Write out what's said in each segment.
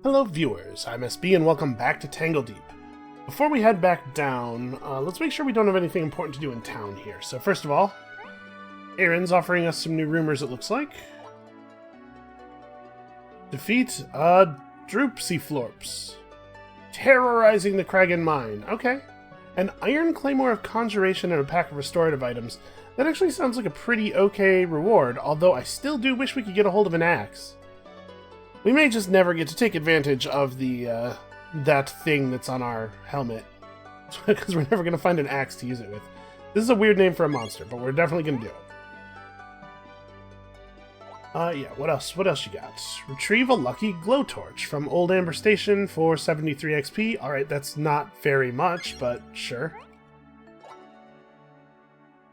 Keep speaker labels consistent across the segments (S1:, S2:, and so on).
S1: Hello viewers, I'm SB and welcome back to Tangledeep. Before we head back down, let's make sure we don't have anything important to do in town here. So first of all, Aaron's offering us some new rumors, it looks like. Defeat Droopsy terrorizing the Kragan mine. Okay. An iron claymore of conjuration and a pack of restorative items. That actually sounds like a pretty okay reward, although I still do wish we could get a hold of an axe. We may just never get to take advantage of the that thing that's on our helmet, because we're never going to find an axe to use it with. This is a weird name for a monster, but we're definitely going to do it. Yeah, what else? What else you got? Retrieve a lucky glowtorch from Old Amber Station for 73 XP. Alright, that's not very much, but sure.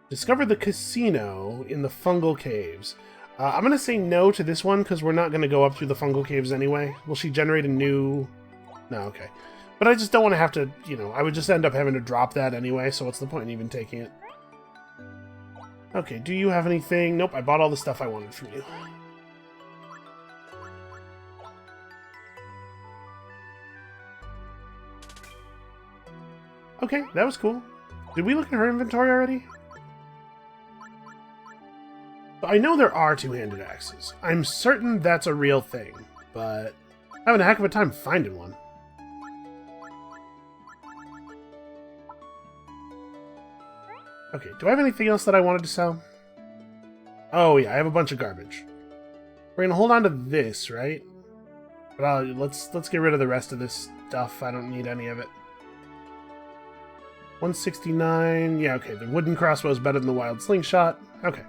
S1: Discover the casino in the fungal caves. I'm going to say no to this one, because we're not going to go up through the fungal caves anyway. Will she generate a new... No, okay. But I just don't want to have to, you know, I would just end up having to drop that anyway, so what's the point in even taking it? Okay, do you have anything? Nope, I bought all the stuff I wanted from you. Okay, that was cool. Did we look at her inventory already? I know there are two-handed axes. I'm certain that's a real thing, but I'm having a heck of a time finding one. Okay, do I have anything else that I wanted to sell? Oh yeah, I have a bunch of garbage. We're gonna hold on to this, right? But let's get rid of the rest of this stuff. I don't need any of it. 169. Yeah, okay. The wooden crossbow is better than the wild slingshot. Okay.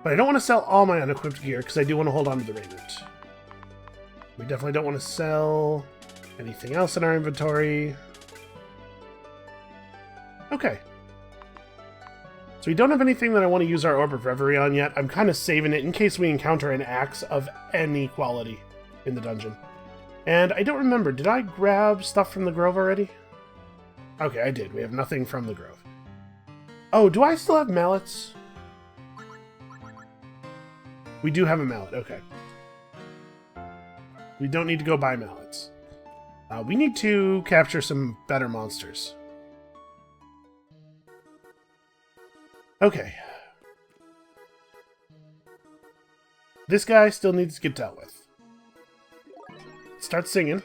S1: But I don't want to sell all my unequipped gear, because I do want to hold on to the raiment. We definitely don't want to sell anything else in our inventory. Okay. So we don't have anything that I want to use our Orb of Reverie on yet. I'm kind of saving it in case we encounter an axe of any quality in the dungeon. And I don't remember, did I grab stuff from the Grove already? Okay, I did. We have nothing from the Grove. Oh, do I still have mallets? We do have a mallet, okay. We don't need to go buy mallets. We need to capture some better monsters. Okay. This guy still needs to get dealt with. Start singing.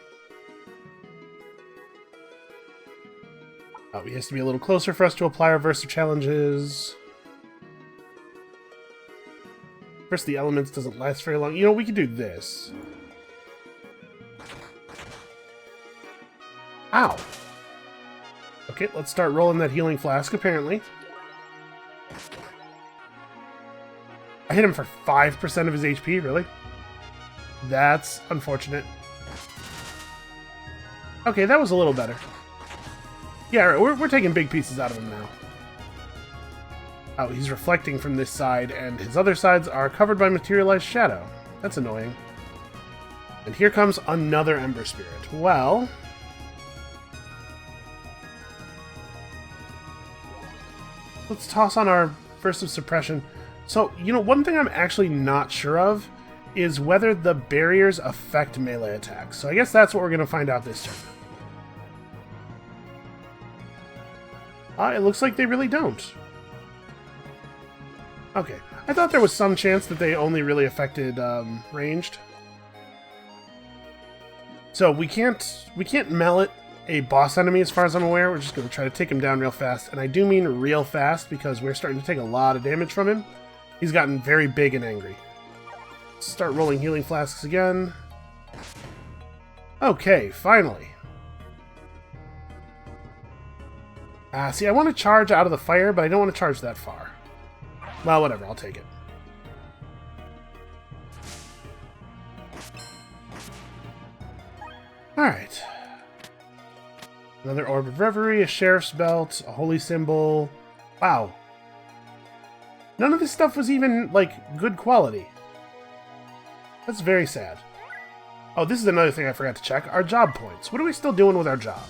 S1: He has to be a little closer for us to apply our Versa challenges. First, the elements doesn't last very long. You know, we could do this. Ow! Okay, let's start rolling that healing flask, apparently. I hit him for 5% of his HP, really? That's unfortunate. Okay, that was a little better. Yeah, we're taking big pieces out of him now. Oh, he's reflecting from this side, and his other sides are covered by materialized shadow. That's annoying. And here comes another Ember Spirit. Well... let's toss on our Burst of Suppression. So, you know, one thing I'm actually not sure of is whether the barriers affect melee attacks. So I guess that's what we're going to find out this turn. It looks like they really don't. Okay, I thought there was some chance that they only really affected ranged. So we can't mallet a boss enemy as far as I'm aware. We're just going to try to take him down real fast. And I do mean real fast because we're starting to take a lot of damage from him. He's gotten very big and angry. Let's start rolling healing flasks again. Okay, finally. See, I want to charge out of the fire, but I don't want to charge that far. Well, whatever, I'll take it. Alright. Another Orb of Reverie, a Sheriff's Belt, a Holy Symbol. Wow. None of this stuff was even, like, good quality. That's very sad. Oh, this is another thing I forgot to check. Our job points. What are we still doing with our job?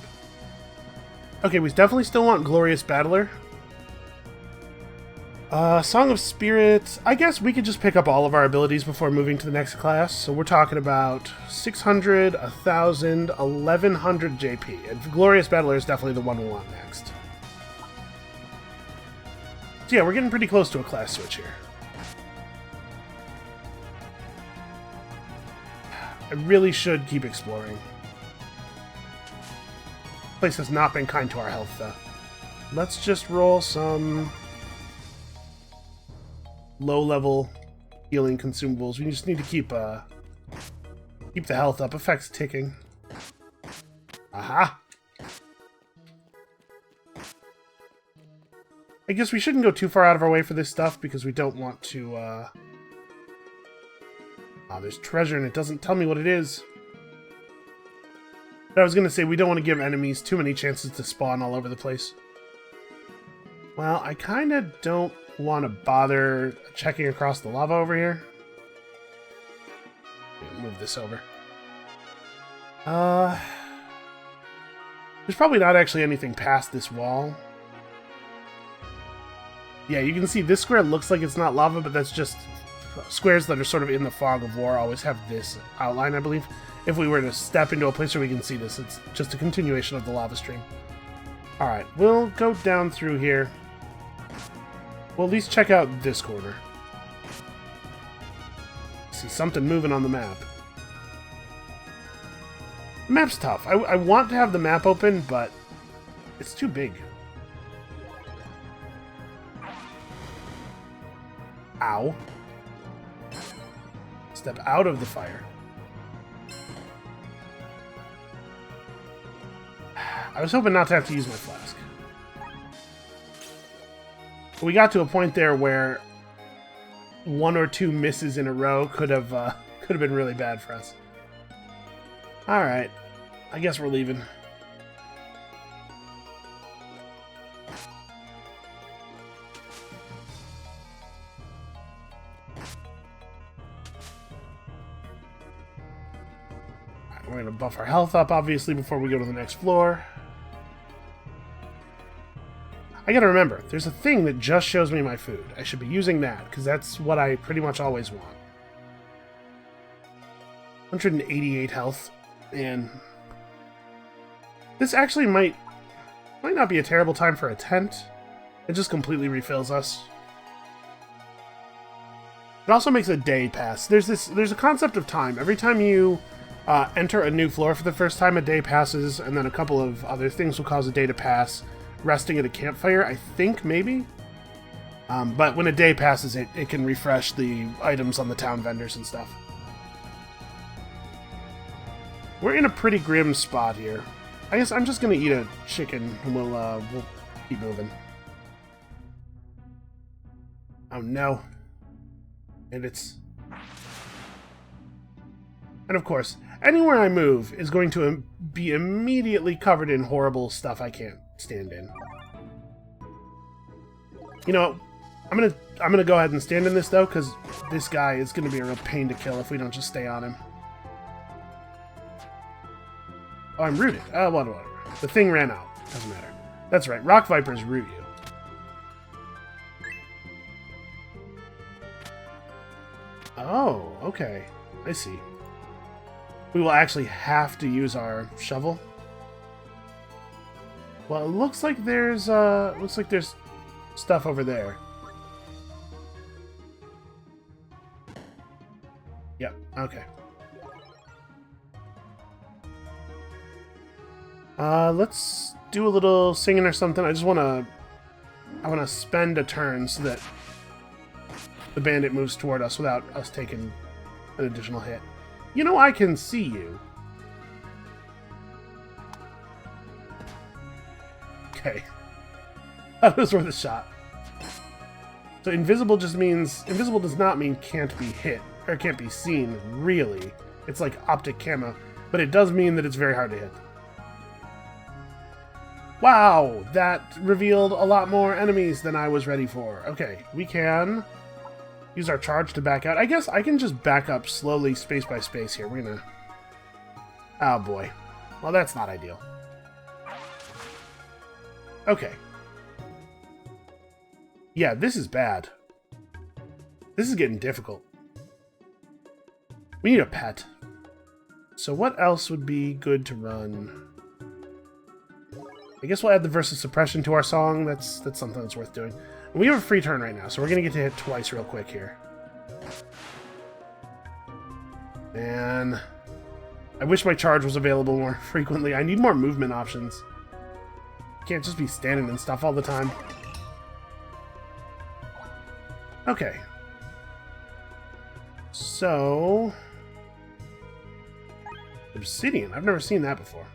S1: Okay, we definitely still want Glorious Battler. Song of Spirit. I guess we could just pick up all of our abilities before moving to the next class. So we're talking about 600, 1,000, 1,100 JP. And Glorious Battler is definitely the one we want next. So yeah, we're getting pretty close to a class switch here. I really should keep exploring. This place has not been kind to our health, though. Let's just roll some low-level healing consumables. We just need to keep the health up. Effects ticking. Aha! I guess we shouldn't go too far out of our way for this stuff because we don't want to, Oh, there's treasure and it doesn't tell me what it is. But I was gonna say, we don't want to give enemies too many chances to spawn all over the place. Well, I kinda don't want to bother checking across the lava over here. Move this over. There's probably not actually anything past this wall. Yeah, you can see this square looks like it's not lava, but that's just squares that are sort of in the fog of war always have this outline, I believe. If we were to step into a place where we can see this, it's just a continuation of the lava stream. Alright, we'll go down through here. We'll at least check out this corner. See something moving on the map. The map's tough. I want to have the map open, but it's too big. Ow. Step out of the fire. I was hoping not to have to use my flask. We got to a point there where 1 or 2 misses in a row could have been really bad for us. All right, I guess we're leaving. We're going to buff our health up, obviously, before we go to the next floor. I gotta remember, there's a thing that just shows me my food. I should be using that, because that's what I pretty much always want. 188 health, and this actually might not be a terrible time for a tent. It just completely refills us. It also makes a day pass. There's a concept of time. Every time you enter a new floor for the first time, a day passes, and then a couple of other things will cause a day to pass. Resting at a campfire, I think, maybe? But when a day passes, it can refresh the items on the town vendors and stuff. We're in a pretty grim spot here. I guess I'm just gonna eat a chicken, and we'll keep moving. Oh no. And of course, anywhere I move is going to be immediately covered in horrible stuff I can't stand in. You know, I'm gonna go ahead and stand in this though, because this guy is gonna be a real pain to kill if we don't just stay on him. Oh, I'm rooted. Whatever. The thing ran out. Doesn't matter. That's right. Rock Vipers root you. Oh, okay. I see. We will actually have to use our shovel. Well, it looks like there's stuff over there. Yep, okay. Let's do a little singing or something. I wanna spend a turn so that the bandit moves toward us without us taking an additional hit. You know, I can see you. Okay. That was worth a shot. So invisible does not mean can't be hit, or can't be seen, really. It's like optic camo, but it does mean that it's very hard to hit. Wow, that revealed a lot more enemies than I was ready for. Okay, we can use our charge to back out. I guess I can just back up slowly, space by space here. We're gonna... Oh boy. Well, that's not ideal. Okay. Yeah, this is bad. This is getting difficult. We need a pet. So what else would be good to run? I guess we'll add the versus suppression to our song. That's something that's worth doing. And we have a free turn right now, so we're going to get to hit twice real quick here. Man, I wish my charge was available more frequently. I need more movement options. Can't just be standing and stuff all the time. Okay. So... obsidian. I've never seen that before.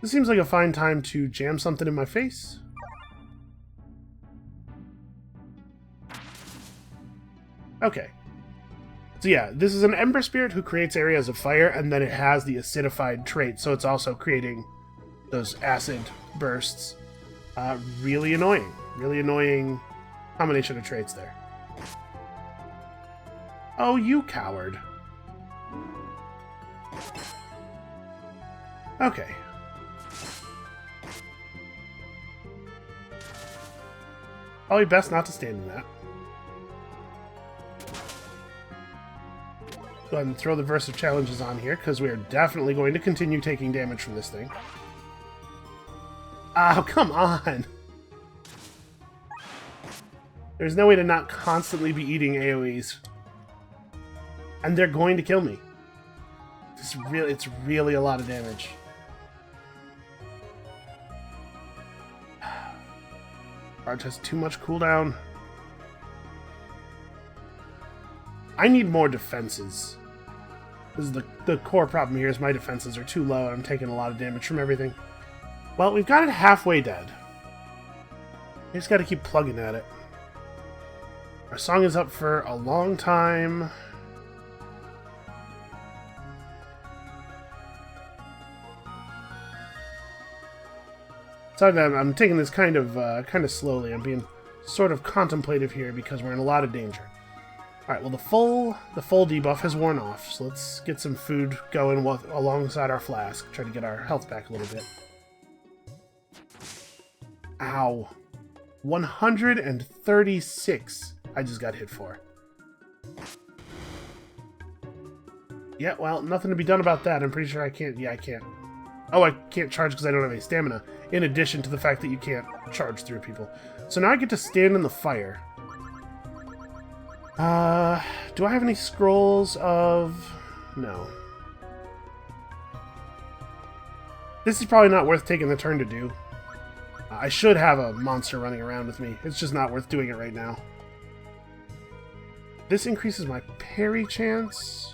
S1: This seems like a fine time to jam something in my face. Okay. So yeah, this is an Ember Spirit who creates areas of fire, and then it has the acidified trait, so it's also creating those acid bursts. Really annoying. Really annoying combination of traits there. Oh, you coward. Okay. Probably best not to stand in that. Go ahead and throw the Verse of Challenges on here, because we are definitely going to continue taking damage from this thing. Oh, come on! There's no way to not constantly be eating AoEs. And they're going to kill me. It's really a lot of damage. Charge has too much cooldown. I need more defenses. This is the core problem here is my defenses are too low and I'm taking a lot of damage from everything. Well, we've got it halfway dead. We just gotta keep plugging at it. Our song is up for a long time. So I'm taking this kind of slowly. I'm being sort of contemplative here because we're in a lot of danger. All right. Well, the full debuff has worn off, so let's get some food going alongside our flask. Try to get our health back a little bit. Ow! 136. I just got hit for. Yeah. Well, nothing to be done about that. I'm pretty sure I can't. Yeah, I can't. Oh, I can't charge because I don't have any stamina, in addition to the fact that you can't charge through people. So now I get to stand in the fire. Do I have any scrolls of... No. This is probably not worth taking the turn to do. I should have a monster running around with me. It's just not worth doing it right now. This increases my parry chance.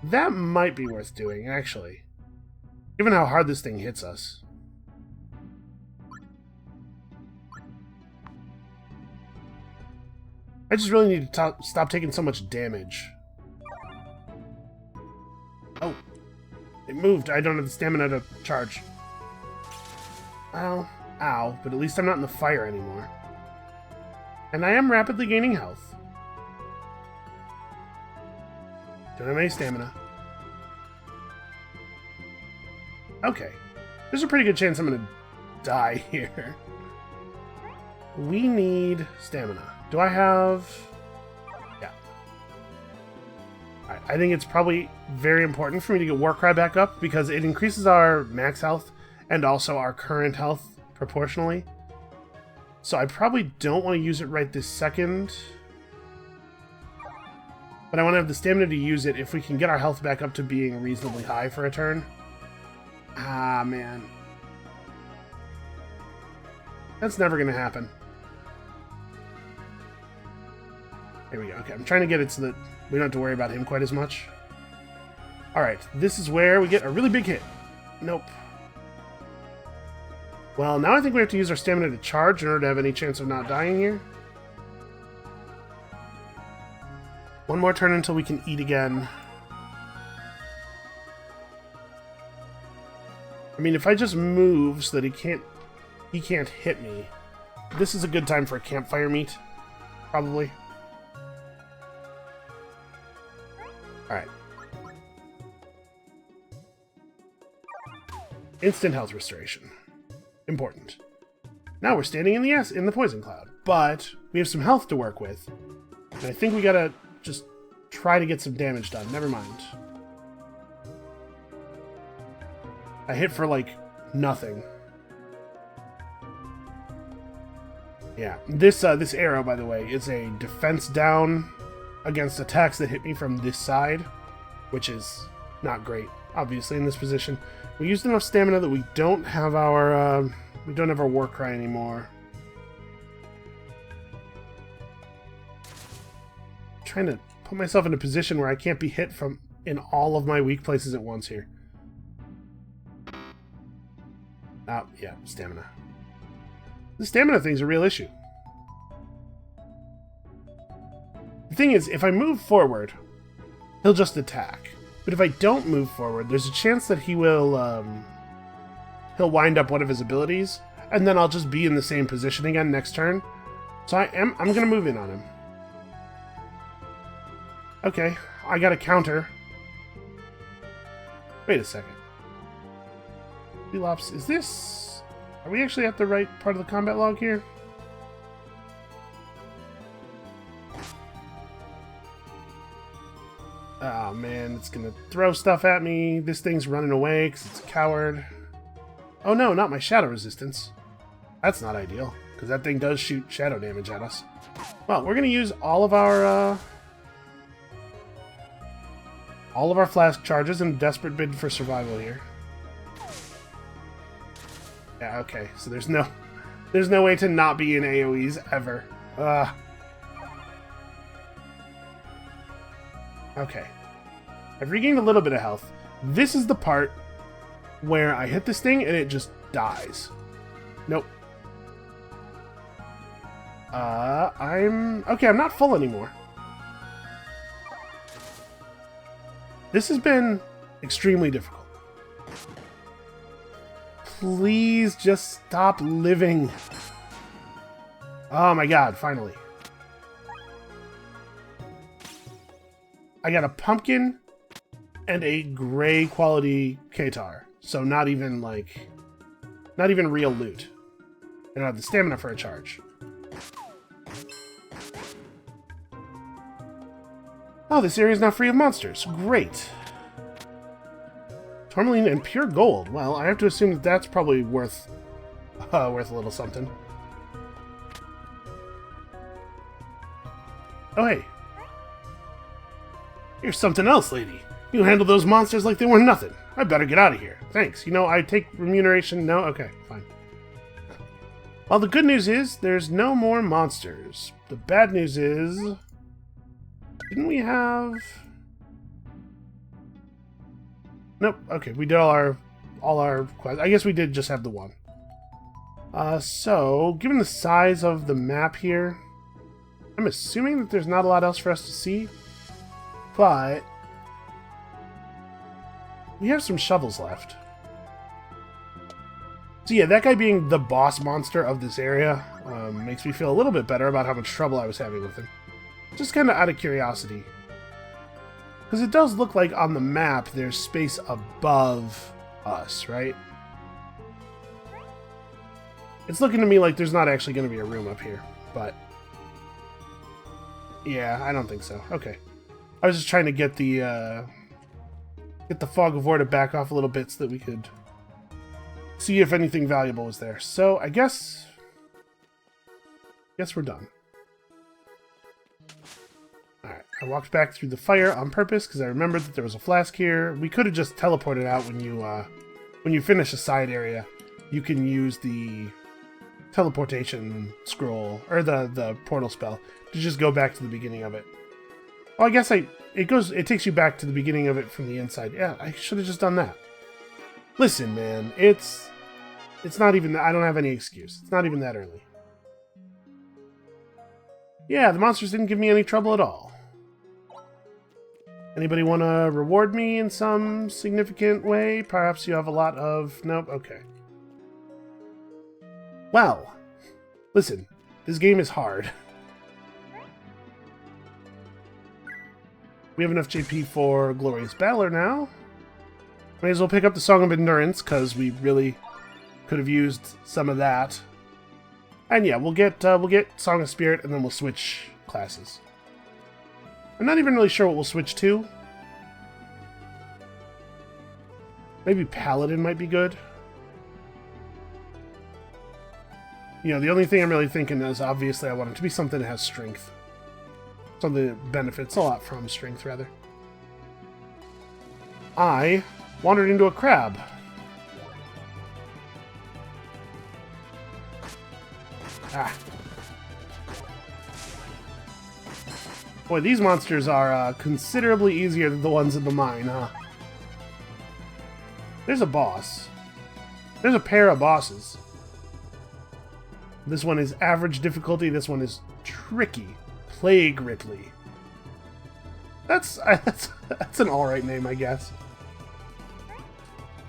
S1: That might be worth doing, actually. Given how hard this thing hits us. I just really need to stop taking so much damage. Oh. It moved. I don't have the stamina to charge. Well, ow. But at least I'm not in the fire anymore. And I am rapidly gaining health. Don't have any stamina. Okay. There's a pretty good chance I'm gonna die here. We need stamina. Do I have... Yeah. Alright, I think it's probably very important for me to get Warcry back up because it increases our max health and also our current health proportionally. So I probably don't want to use it right this second. But I want to have the stamina to use it if we can get our health back up to being reasonably high for a turn. Ah, man. That's never going to happen. There we go. Okay, I'm trying to get it so that we don't have to worry about him quite as much. Alright, this is where we get a really big hit. Nope. Well, now I think we have to use our stamina to charge in order to have any chance of not dying here. One more turn until we can eat again. I mean, if I just move so that he can't hit me, this is a good time for a campfire meat, probably. Alright. Instant health restoration. Important. Now we're standing in the poison cloud. But we have some health to work with. And I think we gotta just try to get some damage done. Never mind. I hit for, like, nothing. Yeah. This arrow, by the way, is a defense down against attacks that hit me from this side, which is not great, obviously, in this position. We used enough stamina that we don't have our war cry anymore. I'm trying to put myself in a position where I can't be hit from in all of my weak places at once here. Oh, yeah, stamina. The stamina thing's a real issue. The thing is, if I move forward, he'll just attack. But if I don't move forward, there's a chance that he'll wind up one of his abilities, and then I'll just be in the same position again next turn. So I'm gonna move in on him. Okay, I got a counter. Wait a second. Pelops, is this... Are we actually at the right part of the combat log here? Oh man, it's gonna throw stuff at me. This thing's running away because it's a coward. Oh no, not my shadow resistance. That's not ideal, because that thing does shoot shadow damage at us. Well, we're gonna use all of our flask charges in a desperate bid for survival here. Yeah, okay, so there's no way to not be in AoEs ever. Okay. I've regained a little bit of health. This is the part where I hit this thing and it just dies. Nope. I'm not full anymore. This has been extremely difficult. Please just stop living. Oh my god, finally. I got a pumpkin and a gray quality Katar. So not even real loot. And I have the stamina for a charge. Oh, this area is now free of monsters. Great. Tourmaline and pure gold. Well, I have to assume that that's probably worth a little something. Oh, hey. Here's something else, lady. You handle those monsters like they were nothing. I better get out of here. Thanks. You know, I take remuneration. No? Okay, fine. Well, the good news is there's no more monsters. The bad news is... Didn't we have... Nope. Okay, we did all our quests. I guess we did just have the one. So, given the size of the map here, I'm assuming that there's not a lot else for us to see. But we have some shovels left. So yeah, that guy being the boss monster of this area makes me feel a little bit better about how much trouble I was having with him. Just kind of out of curiosity. Because it does look like on the map there's space above us, right? It's looking to me like there's not actually going to be a room up here, but... Yeah, I don't think so. Okay. I was just trying to get the fog of war to back off a little bit so that we could see if anything valuable was there. So, I guess we're done. Alright, I walked back through the fire on purpose because I remembered that there was a flask here. We could have just teleported out when you finish a side area. You can use the teleportation scroll, or the portal spell, to just go back to the beginning of it. Oh, I guess it takes you back to the beginning of it from the inside. Yeah, I should have just done that. Listen, man, it's not even, I don't have any excuse. It's not even that early. Yeah, the monsters didn't give me any trouble at all. Anybody want to reward me in some significant way? Perhaps you have a lot of... Nope, okay. Well, listen, this game is hard. We have enough JP for Glorious Battler now. May as well pick up the Song of Endurance, because we really could have used some of that. And yeah, we'll get Song of Spirit, and then we'll switch classes. I'm not even really sure what we'll switch to. Maybe Paladin might be good. You know, the only thing I'm really thinking is, obviously, I want it to be something that has strength. Something that benefits a lot from strength, rather. I wandered into a crab. Ah. Boy, these monsters are considerably easier than the ones in the mine, huh? There's a boss. There's a pair of bosses. This one is average difficulty. This one is tricky. Plague Ripley. That's an alright name, I guess.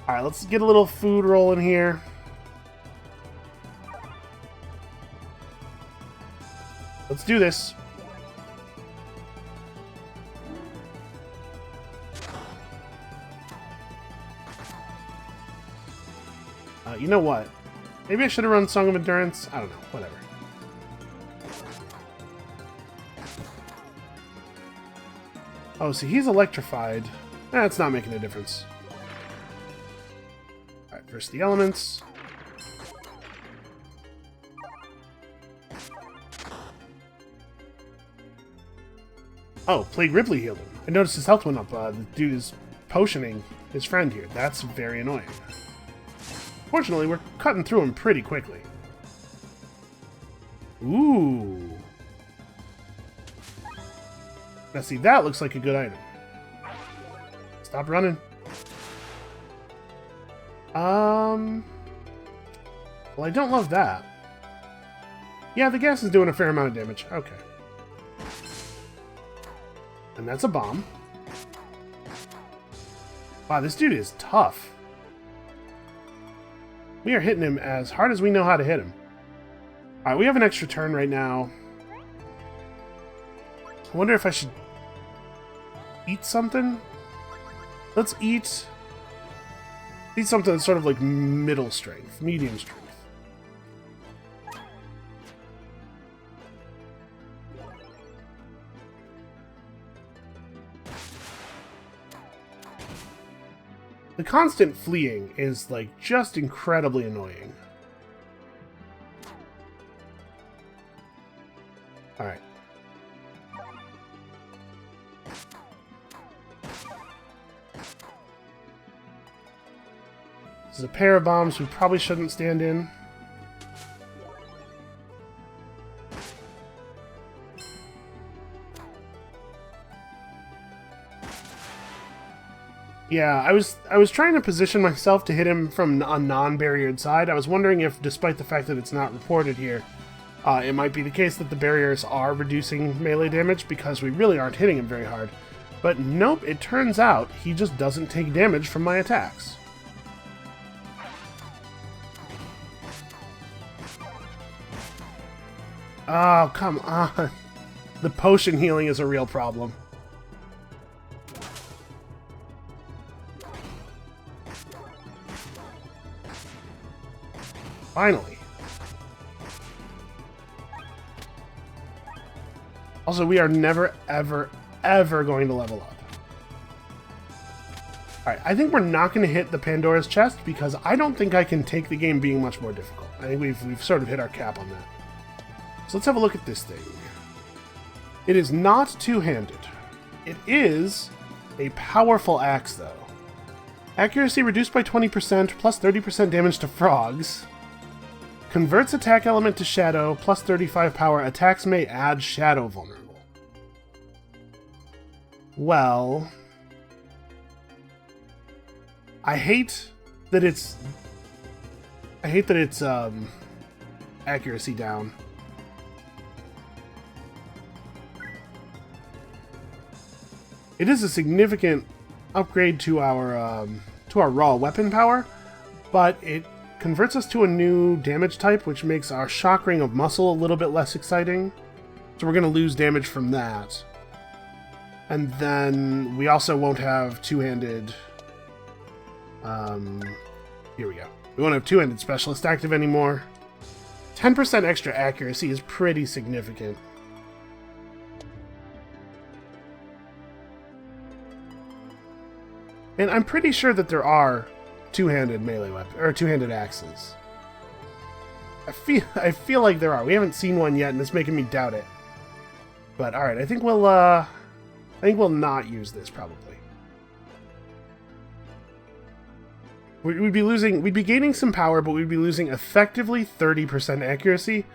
S1: Alright, let's get a little food rolling here. Let's do this. You know what? Maybe I should have run Song of Endurance. I don't know. Whatever. Oh, see, he's electrified. That's not making a difference. Alright, first the elements. Oh, Plague Ripley healed him. I noticed his health went up. The dude is potioning his friend here. That's very annoying. Fortunately, we're cutting through him pretty quickly. Ooh. Now see, that looks like a good item. Stop running. Well, I don't love that. Yeah, the gas is doing a fair amount of damage. Okay. And that's a bomb. Wow, this dude is tough. We are hitting him as hard as we know how to hit him. Alright, we have an extra turn right now. I wonder if I should eat something? Let's eat something that's sort of like middle strength, medium strength. The constant fleeing is, like, just incredibly annoying. Alright. This is a pair of bombs we probably shouldn't stand in. Yeah, I was trying to position myself to hit him from a non-barriered side. I was wondering if, despite the fact that it's not reported here, it might be the case that the barriers are reducing melee damage because we really aren't hitting him very hard. But nope, it turns out he just doesn't take damage from my attacks. Oh, come on. The potion healing is a real problem. Finally. Also, we are never, ever, ever going to level up. Alright, I think we're not going to hit the Pandora's chest because I don't think I can take the game being much more difficult. I think we've sort of hit our cap on that. So let's have a look at this thing. It is not two-handed. It is a powerful axe, though. Accuracy reduced by 20%, plus 30% damage to frogs. Converts attack element to shadow, plus 35 power. Attacks may add shadow vulnerable. Well, I hate that it's accuracy down. It is a significant upgrade to our raw weapon power, but it converts us to a new damage type, which makes our shock ring of muscle a little bit less exciting. So we're going to lose damage from that. And then we also won't have two-handed... here we go. We won't have two-handed specialist active anymore. 10% extra accuracy is pretty significant. And I'm pretty sure that there are two-handed melee weapons, or two-handed axes. I feel like there are. We haven't seen one yet, and it's making me doubt it. But all right, I think we'll not use this probably. We'd be gaining some power, but we'd be losing effectively 30% accuracy,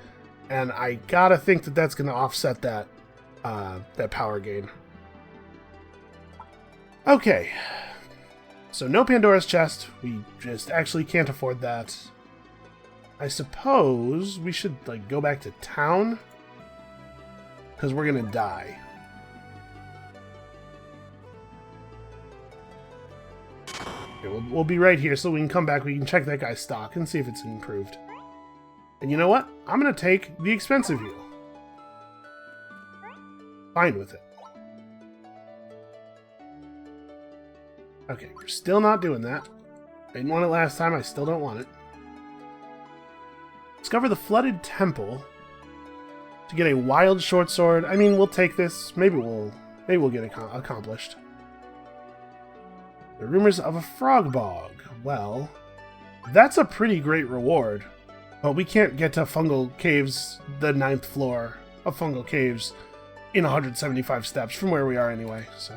S1: and I gotta think that that's gonna offset that that power gain. Okay. So no Pandora's chest. We just actually can't afford that. I suppose we should like go back to town because we're gonna die. Okay, we'll be right here so we can come back. We can check that guy's stock and see if it's improved. And you know what? I'm gonna take the expensive heal. Fine with it. Okay, we're still not doing that. I didn't want it last time, I still don't want it. Discover the flooded temple to get a wild short sword. I mean, we'll take this. Maybe we'll get it accomplished. The rumors of a frog bog. Well, that's a pretty great reward. But we can't get to Fungal Caves, the 9th floor of Fungal Caves, in 175 steps from where we are anyway, so...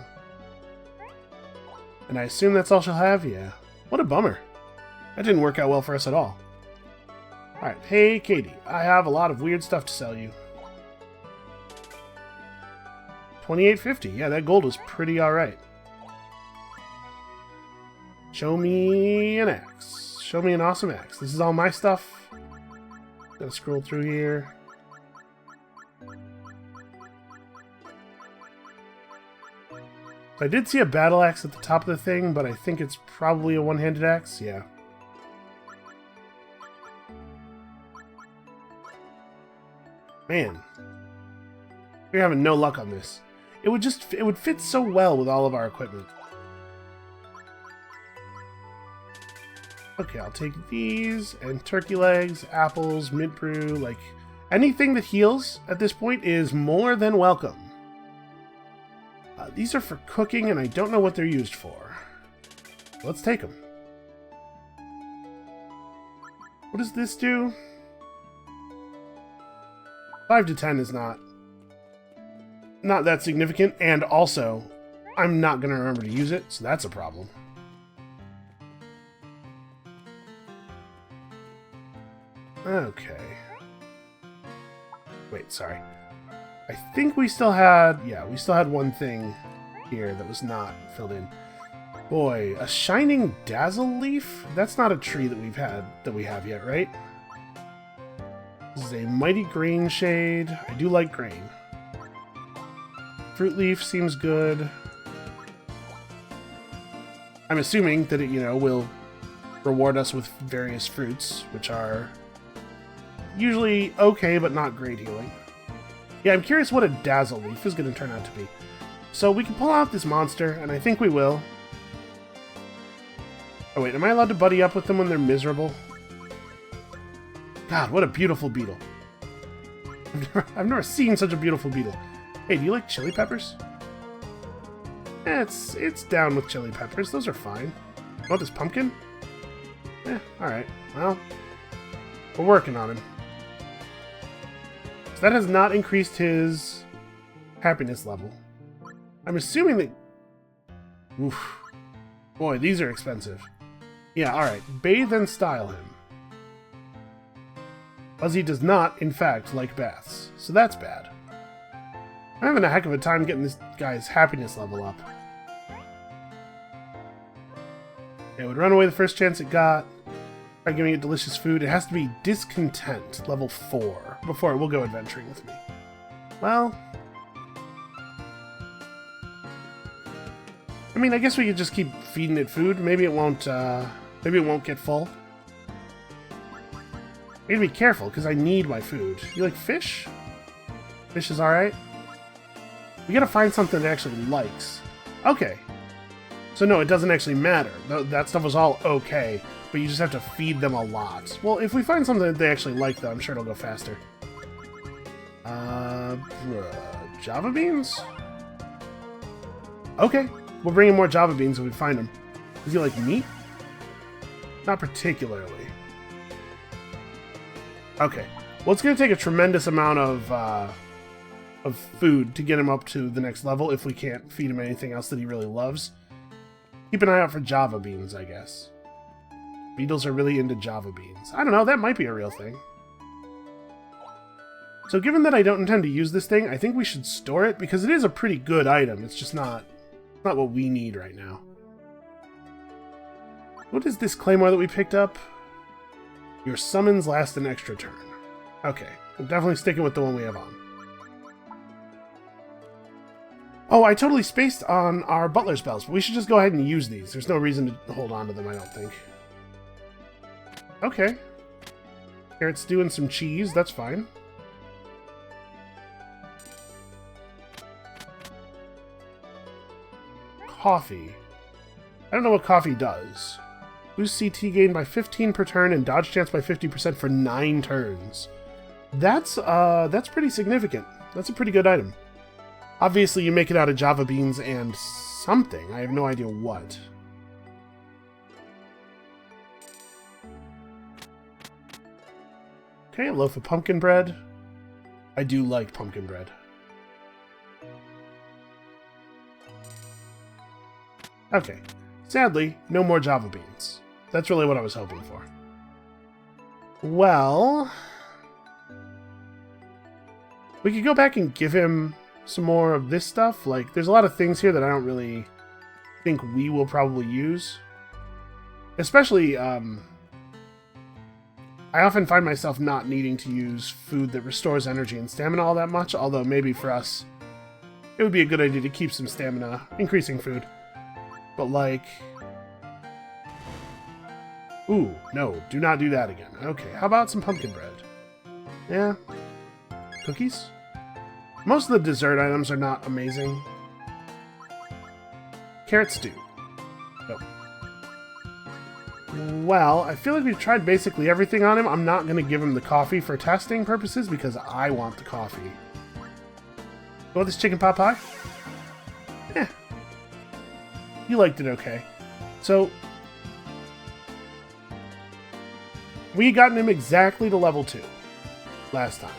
S1: And I assume that's all she'll have? Yeah. What a bummer. That didn't work out well for us at all. Alright, hey Katie, I have a lot of weird stuff to sell you. $28.50. Yeah, that gold was pretty alright. Show me an axe. Show me an awesome axe. This is all my stuff. Gotta scroll through here. I did see a battle axe at the top of the thing, but I think it's probably a one-handed axe. Yeah. Man. We're having no luck on this. It would fit so well with all of our equipment. Okay, I'll take these, and turkey legs, apples, mint brew, like... Anything that heals at this point is more than welcome. These are for cooking, and I don't know what they're used for. Let's take them. What does this do? 5 to 10 is not that significant, and also, I'm not going to remember to use it, so that's a problem. Okay. Wait, sorry. I think we still had... Yeah, we still had one thing here that was not filled in. Boy, a shining dazzle leaf? That's not a tree that we have yet, right? This is a mighty grain shade. I do like grain. Fruit leaf seems good. I'm assuming that it, will reward us with various fruits, which are usually okay, but not great healing. Yeah, I'm curious what a dazzle leaf is going to turn out to be. So we can pull out this monster, and I think we will. Oh wait, am I allowed to buddy up with them when they're miserable? God, what a beautiful beetle. I've never seen such a beautiful beetle. Hey, do you like chili peppers? It's down with chili peppers. Those are fine. You want this pumpkin? Alright. Well, we're working on him. So that has not increased his happiness level. I'm assuming that... Oof. Boy, these are expensive. Yeah, alright. Bathe and style him. Fuzzy does not, in fact, like baths. So that's bad. I'm having a heck of a time getting this guy's happiness level up. It would run away the first chance it got. By giving it delicious food. It has to be discontent, level 4, before it will go adventuring with me. Well... I mean, I guess we could just keep feeding it food. Maybe it won't get full. I gotta be careful, because I need my food. You like fish? Fish is alright. We gotta find something that it actually likes. Okay. So no, it doesn't actually matter. That stuff was all okay, but you just have to feed them a lot. Well, if we find something that they actually like, though, I'm sure it'll go faster. Java beans? Okay, we'll bring in more Java beans if we find them. Does he like meat? Not particularly. Okay, well, it's going to take a tremendous amount of food to get him up to the next level if we can't feed him anything else that he really loves. Keep an eye out for Java beans, I guess. Beetles are really into Java beans. I don't know, that might be a real thing. So given that I don't intend to use this thing, I think we should store it, because it is a pretty good item. It's just not what we need right now. What is this claymore that we picked up? Your summons last an extra turn. Okay, I'm definitely sticking with the one we have on. Oh, I totally spaced on our butler spells, but we should just go ahead and use these. There's no reason to hold on to them, I don't think. Okay. Carrot stew and some cheese, that's fine. Coffee. I don't know what coffee does. Boost CT gain by 15 per turn and dodge chance by 50% for 9 turns. That's pretty significant. That's a pretty good item. Obviously, you make it out of Java beans and something. I have no idea what. Okay, a loaf of pumpkin bread. I do like pumpkin bread. Okay. Sadly, no more Java beans. That's really what I was hoping for. Well, we could go back and give him some more of this stuff. Like, there's a lot of things here that I don't really think we will probably use. Especially, I often find myself not needing to use food that restores energy and stamina all that much, although maybe for us, it would be a good idea to keep some stamina, increasing food. But like... Ooh, no, do not do that again. Okay, how about some pumpkin bread? Yeah. Cookies? Most of the dessert items are not amazing. Carrot stew. Nope. Well, I feel like we've tried basically everything on him. I'm not going to give him the coffee for testing purposes because I want the coffee. You want this chicken pot pie? Eh. You liked it okay. So, we gotten him exactly to level 2 last time.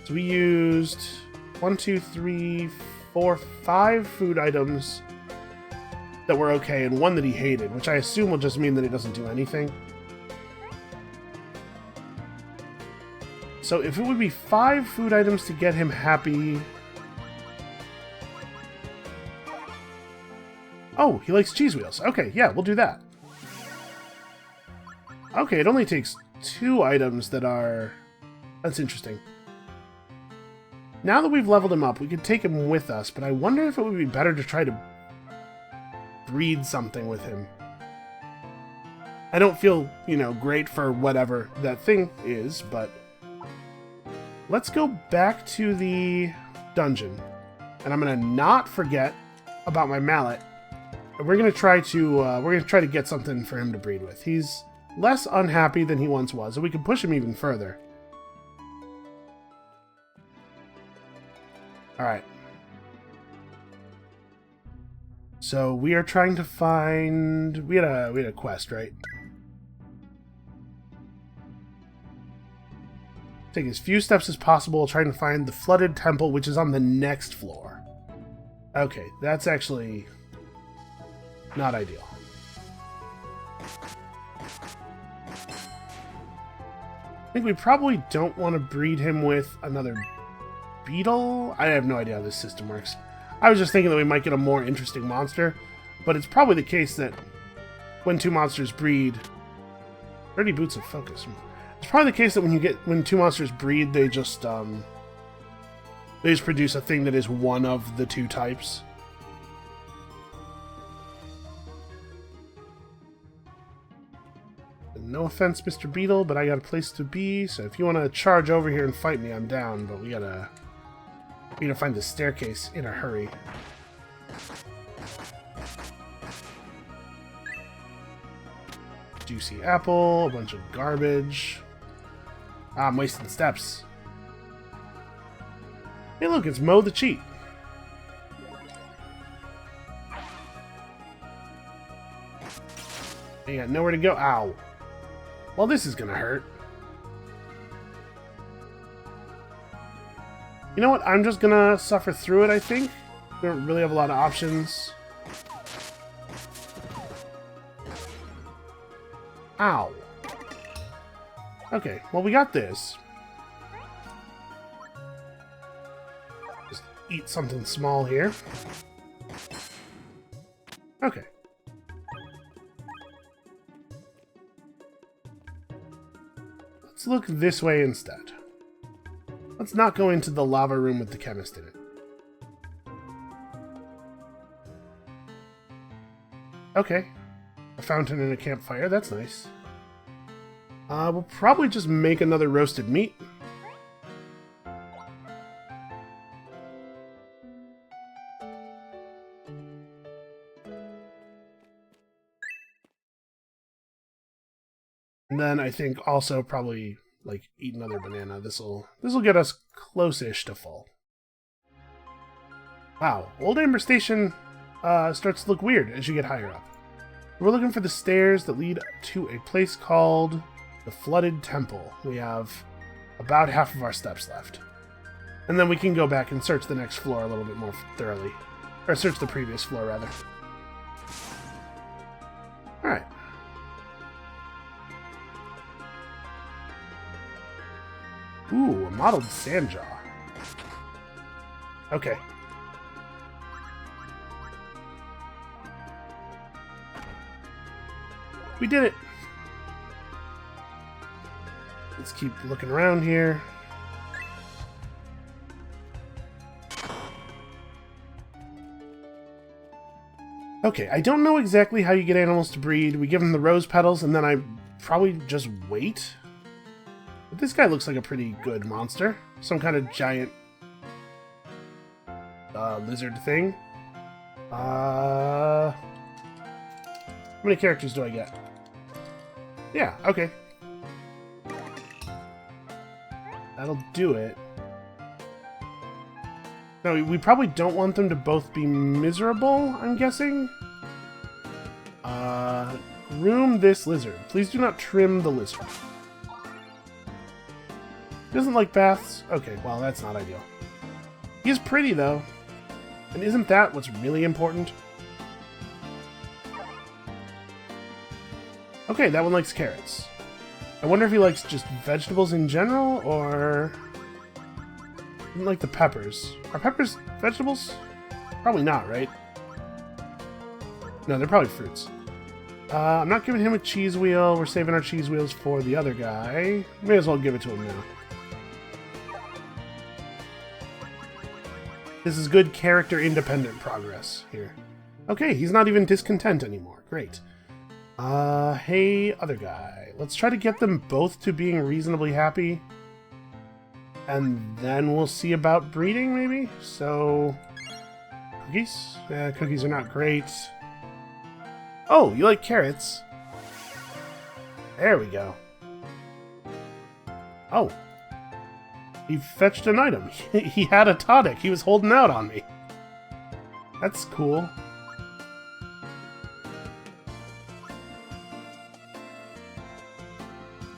S1: So we used 1, 2, 3, 4, 5 food items that were okay and one that he hated, which I assume will just mean that it doesn't do anything. So if it would be 5 food items to get him happy... Oh, he likes cheese wheels. Okay, yeah, we'll do that. Okay, it only takes 2 items that are... That's interesting. Now that we've leveled him up, we could take him with us, but I wonder if it would be better to try to breed something with him. I don't feel, you know, great for whatever that thing is, but... Let's go back to the dungeon. And I'm going to not forget about my mallet. And we're going to try to get something for him to breed with. He's less unhappy than he once was, and we can push him even further. Alright. So we are trying to find... We had a quest, right? Take as few steps as possible, trying to find the flooded temple, which is on the next floor. Okay, that's actually not ideal. I think we probably don't want to breed him with another beetle. I have no idea how this system works. I was just thinking that we might get a more interesting monster, but it's probably the case that when 2 monsters breed... 30 boots of focus. It's probably the case that when 2 monsters breed, they just produce a thing that is one of the 2 types. No offense, Mr. Beetle, but I got a place to be, so if you want to charge over here and fight me, I'm down, but we gotta find the staircase in a hurry. Juicy apple, a bunch of garbage. Ah, I'm wasting steps. Hey look, it's Mo the Cheat. I got nowhere to go. Ow. Well, this is gonna hurt. You know what? I'm just gonna suffer through it, I think. We don't really have a lot of options. Ow. Okay, well, we got this. Just eat something small here. Okay. Let's look this way instead. Let's not go into the lava room with the chemist in it. Okay. A fountain and a campfire, that's nice. We'll probably just make another roasted meat. And then I think also probably like eat another banana. This'll get us close-ish to full. Wow, Old Amber Station starts to look weird as you get higher up. We're looking for the stairs that lead to a place called the Flooded Temple. We have about half of our steps left. And then we can go back and search the next floor a little bit more thoroughly. Or search the previous floor, rather. Alright. Ooh, a modeled sandjaw. Okay. We did it! Let's keep looking around here. Okay, I don't know exactly how you get animals to breed. We give them the rose petals, and then I probably just wait. But this guy looks like a pretty good monster. Some kind of giant lizard thing. How many characters do I get? Yeah, okay. That'll do it. No, we probably don't want them to both be miserable, I'm guessing. Groom this lizard. Please do not trim the lizard. He doesn't like baths? Okay, well, that's not ideal. He is pretty, though. And isn't that what's really important? Okay, that one likes carrots. I wonder if he likes just vegetables in general, or... He doesn't like the peppers. Are peppers vegetables? Probably not, right? No, they're probably fruits. I'm not giving him a cheese wheel. We're saving our cheese wheels for the other guy. May as well give it to him now. This is good character-independent progress here. Okay, he's not even discontent anymore. Great. Hey, other guy. Let's try to get them both to being reasonably happy. And then we'll see about breeding, maybe? So... Cookies? Cookies are not great. Oh, you like carrots? There we go. Oh. He fetched an item. He had a tonic. He was holding out on me. That's cool.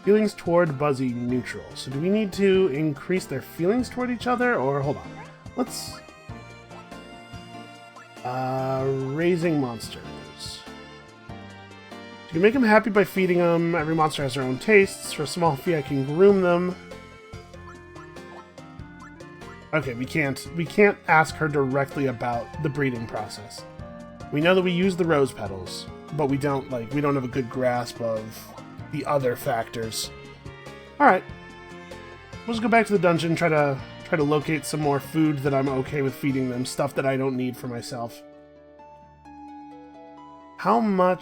S1: Feelings toward Buzzy neutral. So do we need to increase their feelings toward each other? Or, hold on. Let's... raising monsters. You can make them happy by feeding them. Every monster has their own tastes. For a small fee, I can groom them. Okay, we can't ask her directly about the breeding process. We know that we use the rose petals, but we don't have a good grasp of the other factors. Alright. We'll just go back to the dungeon, try to locate some more food that I'm okay with feeding them, stuff that I don't need for myself. How many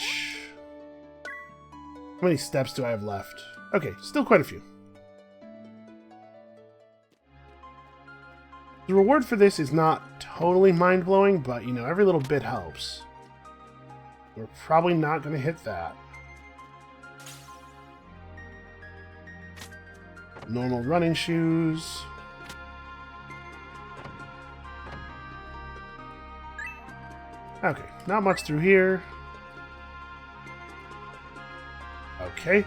S1: steps do I have left? Okay, still quite a few. The reward for this is not totally mind-blowing, but, you know, every little bit helps. We're probably not going to hit that. Normal running shoes. Okay, not much through here. Okay.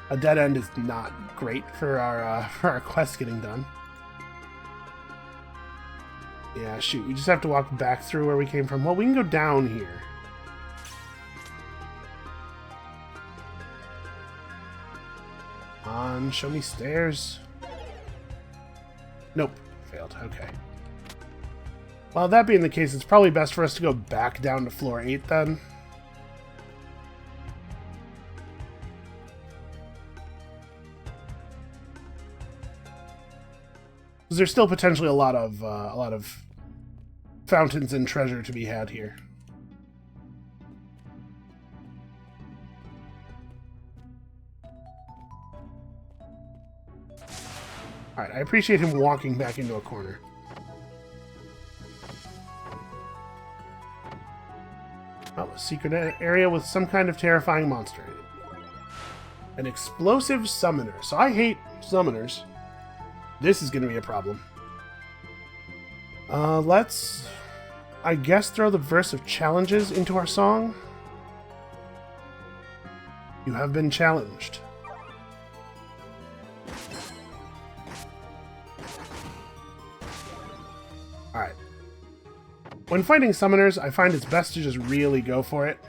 S1: A dead end is not great for our quest getting done. Yeah, shoot, we just have to walk back through where we came from. Well, we can go down here. On, show me stairs. Nope, failed, okay. Well, that being the case, it's probably best for us to go back down to floor 8 then. Because there's still potentially a lot of fountains and treasure to be had here. Alright, I appreciate him walking back into a corner. Oh, a secret area with some kind of terrifying monster in it. An explosive summoner. So I hate summoners. This is going to be a problem. Let's, I guess, throw the verse of challenges into our song. You have been challenged. Alright. When fighting summoners, I find it's best to just really go for it.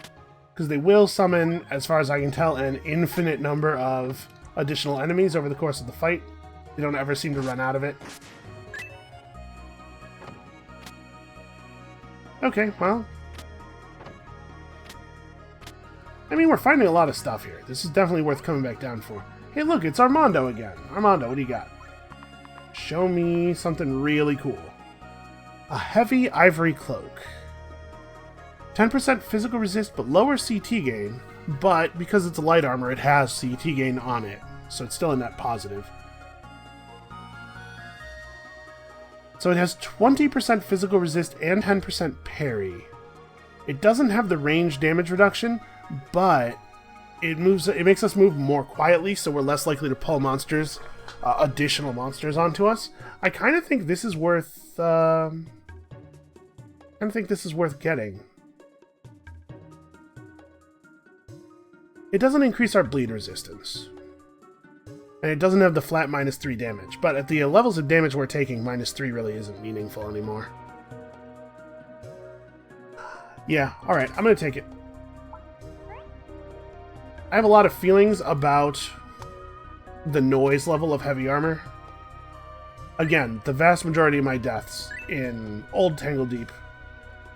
S1: Because they will summon, as far as I can tell, an infinite number of additional enemies over the course of the fight. They don't ever seem to run out of it. Okay, well. I mean, we're finding a lot of stuff here. This is definitely worth coming back down for. Hey, look, it's Armando again. Armando, what do you got? Show me something really cool. A heavy ivory cloak. 10% physical resist, but lower CT gain. But because it's a light armor, it has CT gain on it. So it's still a net positive. So it has 20% physical resist and 10% parry. It doesn't have the range damage reduction, but it makes us move more quietly, so we're less likely to pull monsters, additional monsters onto us. I kind of think this is worth. Getting. It doesn't increase our bleed resistance. And it doesn't have the flat -3 damage, but at the levels of damage we're taking, -3 really isn't meaningful anymore. Yeah, alright, I'm gonna take it. I have a lot of feelings about the noise level of heavy armor. Again, the vast majority of my deaths in old Tangledeep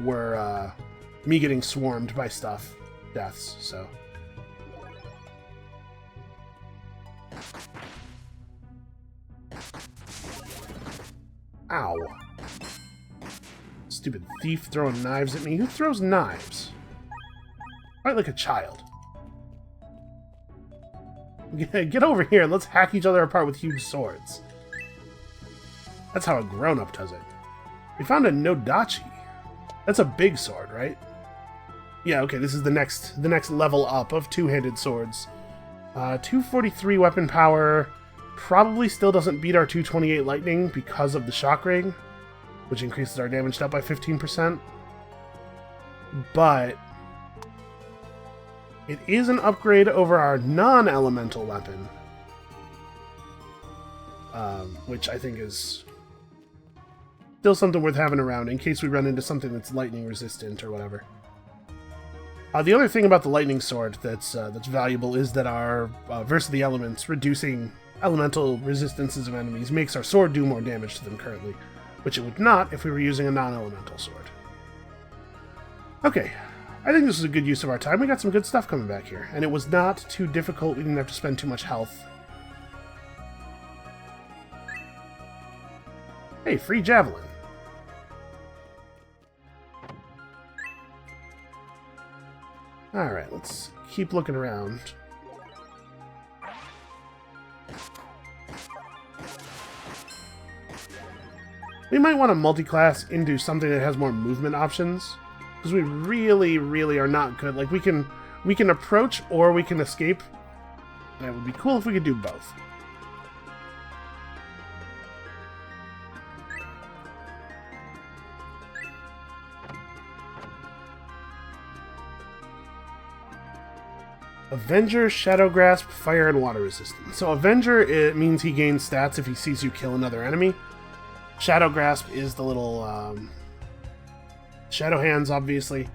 S1: were me getting swarmed by deaths, so... Ow. Stupid thief throwing knives at me. Who throws knives? Right, like a child. Get over here and let's hack each other apart with huge swords. That's how a grown-up does it. We found a Nodachi. That's a big sword, right? Yeah, okay, this is the next level up of two-handed swords. 243 weapon power. Probably still doesn't beat our 228 lightning because of the shock ring, which increases our damage up by 15%. But it is an upgrade over our non-elemental weapon, which I think is still something worth having around in case we run into something that's lightning resistant or whatever. The other thing about the lightning sword that's valuable is that our Verse of the Elements, reducing elemental resistances of enemies, makes our sword do more damage to them currently, which it would not if we were using a non-elemental sword. Okay, I think this is a good use of our time. We got some good stuff coming back here, and it was not too difficult. We didn't have to spend too much health. Hey, free javelin. Alright, let's keep looking around. We might want to multi-class into something that has more movement options. Because we really, really are not good. Like, we can approach or we can escape. And it would be cool if we could do both. Avenger, Shadow Grasp, Fire, and Water Resistance. So Avenger, it means he gains stats if he sees you kill another enemy. Shadow Grasp is the little Shadow Hands, obviously.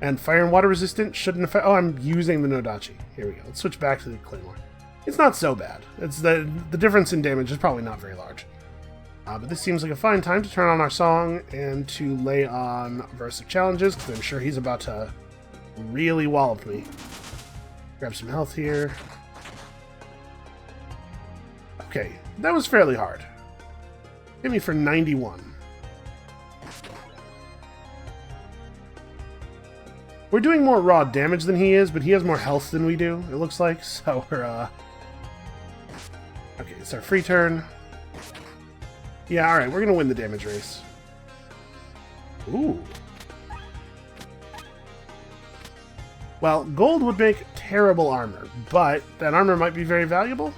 S1: And Fire and Water Resistant shouldn't affect... Oh, I'm using the Nodachi. Here we go. Let's switch back to the Claymore. It's not so bad. It's the difference in damage is probably not very large. But this seems like a fine time to turn on our song and to lay on Versive Challenges, because I'm sure he's about to really wallop me. Grab some health here. Okay, that was fairly hard. Hit me for 91. We're doing more raw damage than he is, but he has more health than we do, it looks like. So we're, okay, it's our free turn. Yeah, alright, we're gonna win the damage race. Ooh. Well, gold would make terrible armor, but that armor might be very valuable.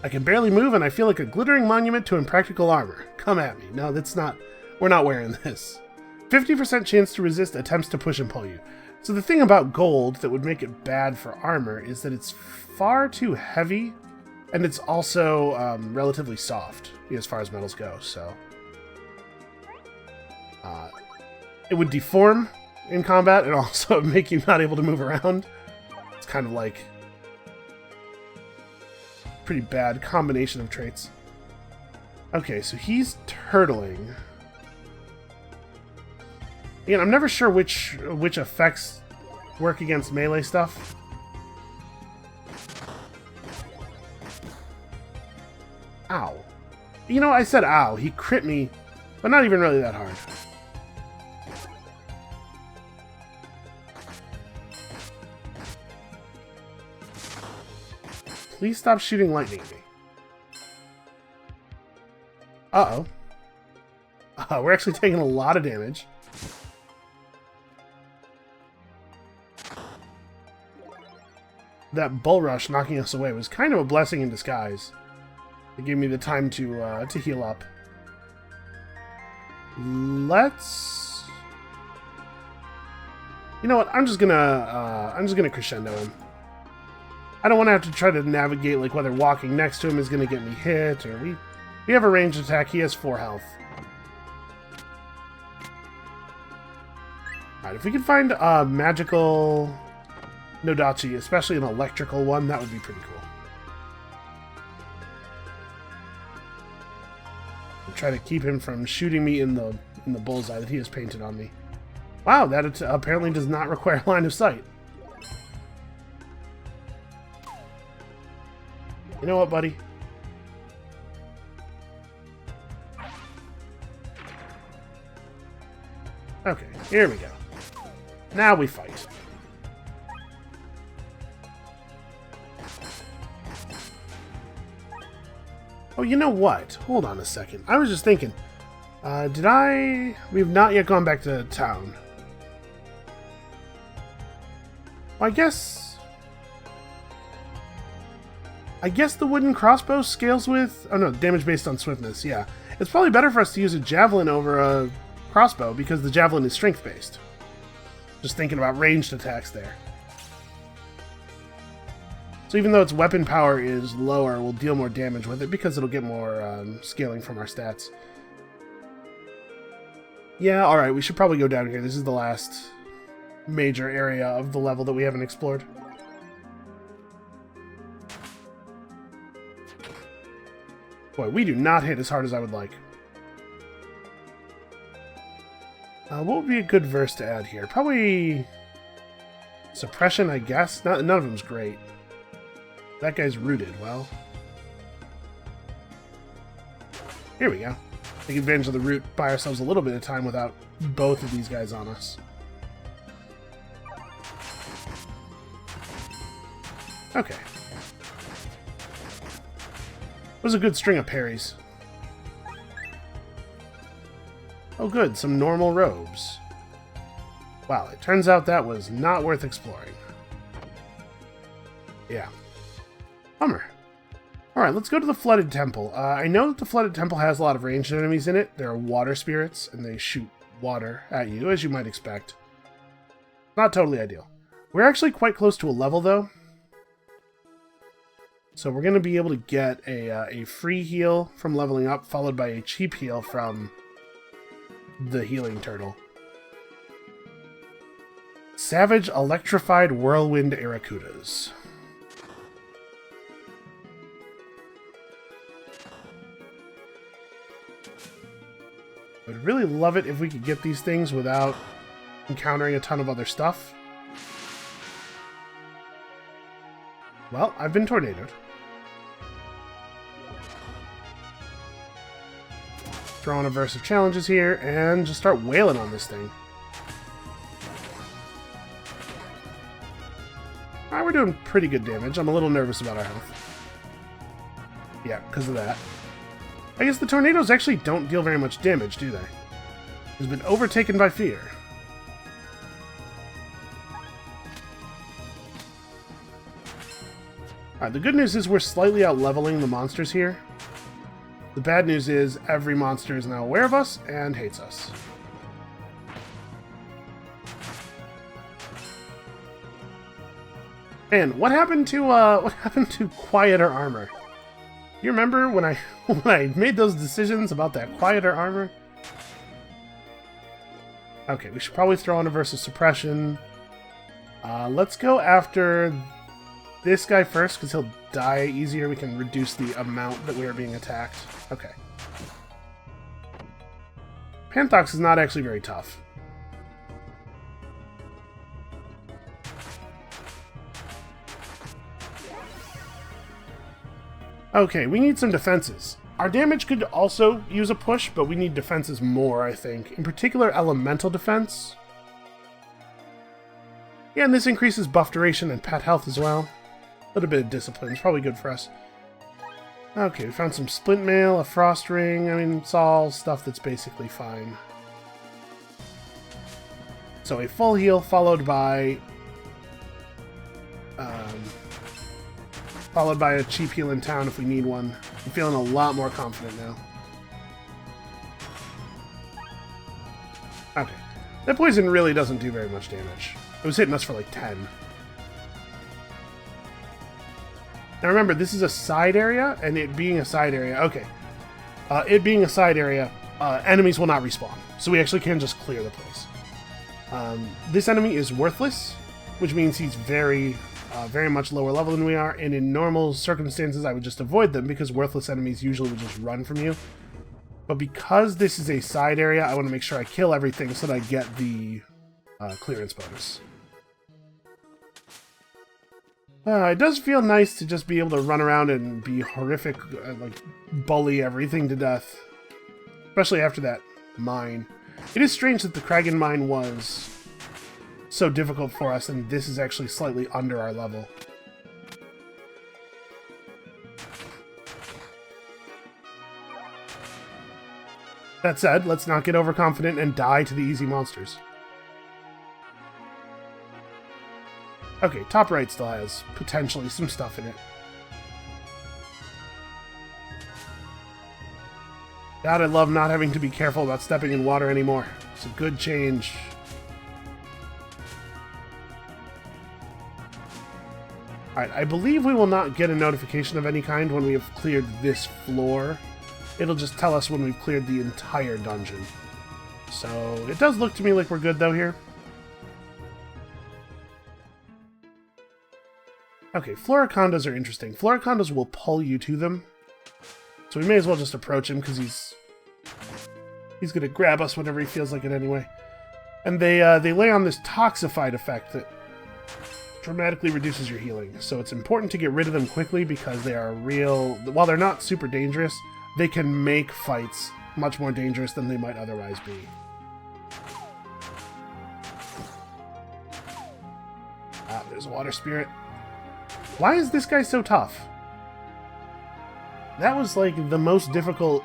S1: I can barely move and I feel like a glittering monument to impractical armor. Come at me. No, that's not... We're not wearing this. 50% chance to resist attempts to push and pull you. So the thing about gold that would make it bad for armor is that it's far too heavy, and it's also relatively soft as far as metals go, so... it would deform in combat and also make you not able to move around. It's kind of like pretty bad combination of traits. Okay, so he's turtling. Again, I'm never sure which effects work against melee stuff. Ow. You know, I said ow. He crit me, but not even really that hard. Please stop shooting lightning at me. Uh-oh. We're actually taking a lot of damage. That bull rush knocking us away was kind of a blessing in disguise. It gave me the time to heal up. Let's... You know what? I'm just gonna crescendo him. I don't want to have to try to navigate like whether walking next to him is going to get me hit, or we have a ranged attack. He has 4 health. Alright, if we could find a magical Nodachi, especially an electrical one, that would be pretty cool. I'll try to keep him from shooting me in the bullseye that he has painted on me. Wow, that apparently does not require line of sight. You know what, buddy? Okay, here we go. Now we fight. Oh, you know what? Hold on a second. I was just thinking. We've not yet gone back to town. Well, I guess the wooden crossbow scales with... Oh no, damage based on swiftness, yeah. It's probably better for us to use a javelin over a crossbow because the javelin is strength based. Just thinking about ranged attacks there. So even though its weapon power is lower, we'll deal more damage with it because it'll get more scaling from our stats. Yeah, alright, we should probably go down here. This is the last major area of the level that we haven't explored. Boy, we do not hit as hard as I would like. What would be a good verse to add here? Probably... Suppression, I guess? None of them's great. That guy's rooted, well... Here we go. Take advantage of the root, buy ourselves a little bit of time without both of these guys on us. Okay. It was a good string of parries. Oh good, some normal robes. Wow, it turns out that was not worth exploring. Yeah. Bummer. Alright, let's go to the Flooded Temple. I know that the Flooded Temple has a lot of ranged enemies in it. There are water spirits, and they shoot water at you, as you might expect. Not totally ideal. We're actually quite close to a level, though. So we're going to be able to get a free heal from leveling up, followed by a cheap heal from the healing turtle. Savage Electrified Whirlwind Aracudas. I'd really love it if we could get these things without encountering a ton of other stuff. Well, I've been tornadoed. Throw on a verse of challenges here and just start wailing on this thing. Alright, we're doing pretty good damage. I'm a little nervous about our health. Yeah, because of that. I guess the tornadoes actually don't deal very much damage, do they? It's been overtaken by fear. Alright, the good news is we're slightly out-leveling the monsters here. The bad news is every monster is now aware of us and hates us. And what happened to quieter armor? You remember when I made those decisions about that quieter armor? Okay, we should probably throw on a versus suppression. Let's go after this guy first, because he'll die easier. We can reduce the amount that we are being attacked. Okay. Panthox is not actually very tough. Okay, we need some defenses. Our damage could also use a push, but we need defenses more, I think. In particular, elemental defense. Yeah, and this increases buff duration and pet health as well. A little bit of discipline is probably good for us. Okay, we found some splint mail, a frost ring. I mean, it's all stuff that's basically fine. So a full heal followed by a cheap heal in town if we need one. I'm feeling a lot more confident now. Okay. That poison really doesn't do very much damage. It was hitting us for like 10. Now remember, this is a side area, and it being a side area... Okay. It being a side area, enemies will not respawn. So we actually can just clear the place. This enemy is worthless, which means he's very much lower level than we are, and in normal circumstances I would just avoid them because worthless enemies usually would just run from you. But because this is a side area, I want to make sure I kill everything so that I get the clearance bonus. It does feel nice to just be able to run around and be horrific, like bully everything to death. Especially after that mine. It is strange that the Kragan mine was so difficult for us, and this is actually slightly under our level. That said, let's not get overconfident and die to the easy monsters. Okay, top right still has potentially some stuff in it. God, I love not having to be careful about stepping in water anymore. It's a good change. Alright, I believe we will not get a notification of any kind when we have cleared this floor. It'll just tell us when we've cleared the entire dungeon. So, it does look to me like we're good though here. Okay, Floricondas are interesting. Floricondas will pull you to them. So we may as well just approach him because he's going to grab us whenever he feels like it anyway. And they lay on this toxified effect that dramatically reduces your healing. So it's important to get rid of them quickly because they are real... While they're not super dangerous, they can make fights much more dangerous than they might otherwise be. Ah, there's a water spirit. Why is this guy so tough? That was like the most difficult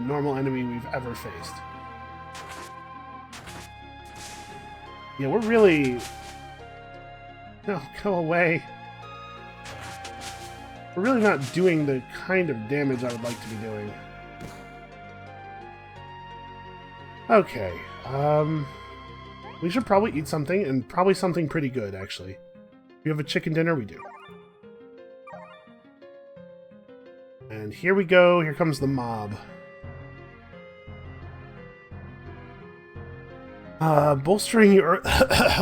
S1: normal enemy we've ever faced. Yeah, we're really... No, go away. We're really not doing the kind of damage I would like to be doing. Okay, we should probably eat something, and probably something pretty good, actually. Do you have a chicken dinner? We do. And here we go, here comes the mob. Bolstering your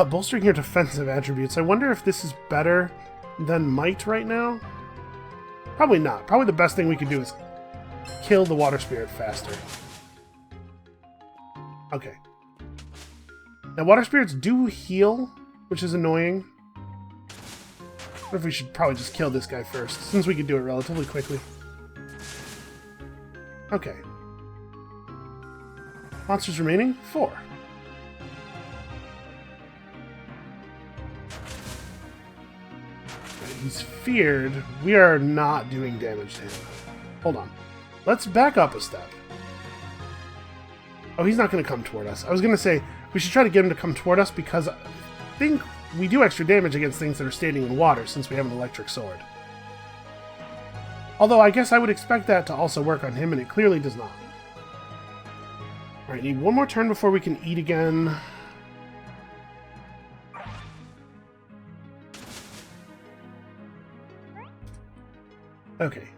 S1: bolstering your defensive attributes. I wonder if this is better than might right now? Probably not. Probably the best thing we could do is kill the water spirit faster. Okay. Now, water spirits do heal, which is annoying. What if we should probably just kill this guy first, since we could do it relatively quickly. Okay. Monsters remaining? 4. He's feared. We are not doing damage to him. Hold on. Let's back up a step. Oh, he's not going to come toward us. I was going to say, we should try to get him to come toward us because I think we do extra damage against things that are standing in water since we have an electric sword. Although I guess I would expect that to also work on him, and it clearly does not. Alright, need one more turn before we can eat again. Okay.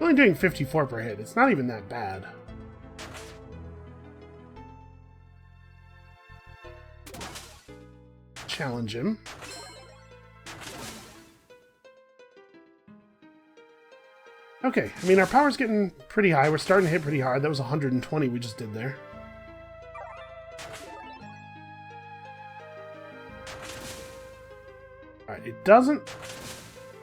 S1: Only doing 54 per hit. It's not even that bad. Challenge him. Okay, I mean, our power's getting pretty high. We're starting to hit pretty hard. That was 120 we just did there. Alright, it doesn't